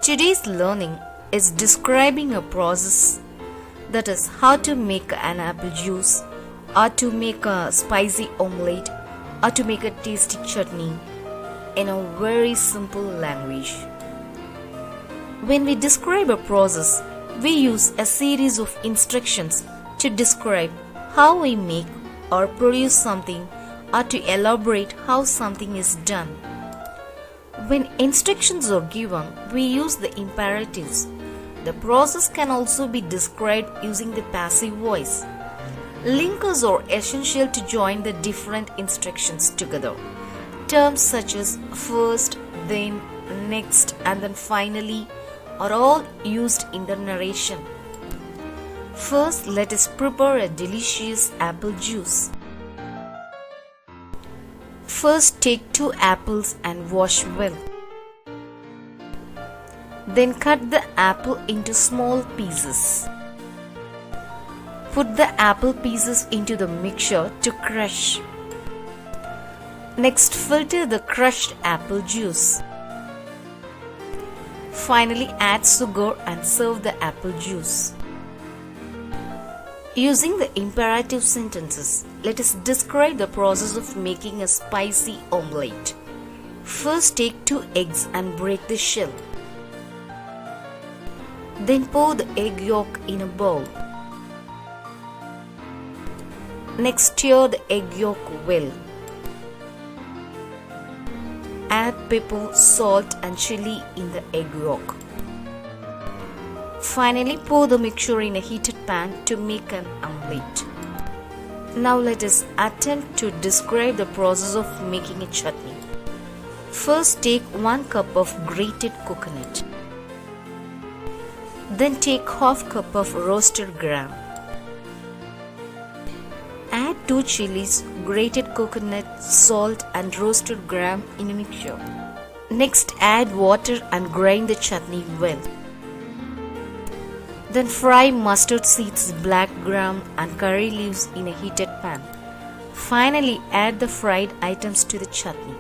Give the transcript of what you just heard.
Today's learning is describing a process, that is how to make an apple juice, or to make a spicy omelette, or to make a tasty chutney in a very simple language. When we describe a process, we use a series of instructions to describe how we make or produce something, or to elaborate how something is done. When instructions are given, we use the imperatives. The process can also be described using the passive voice. Linkers are essential to join the different instructions together. Terms such as first, then, next, and then finally are all used in the narration. First, let us prepare a delicious apple juice. First, take 2 apples and wash well. Then cut the apple into small pieces. Put the apple pieces into the mixture to crush. Next, filter the crushed apple juice. Finally, add sugar and serve the apple juice. Using the imperative sentences, let us describe the process of making a spicy omelette. First, take 2 eggs and break the shell. Then pour the egg yolk in a bowl. Next, stir the egg yolk well. Add pepper, salt and chilli in the egg yolk. Finally, pour the mixture in a heated pan to make an omelette. Now let us attempt to describe the process of making a chutney. First, take 1 cup of grated coconut. Then take half cup of roasted gram. Add 2 chillies, grated coconut, salt and roasted gram in a mixture. Next, add water and grind the chutney well. Then fry mustard seeds, black gram and curry leaves in a heated pan. Finally, add the fried items to the chutney.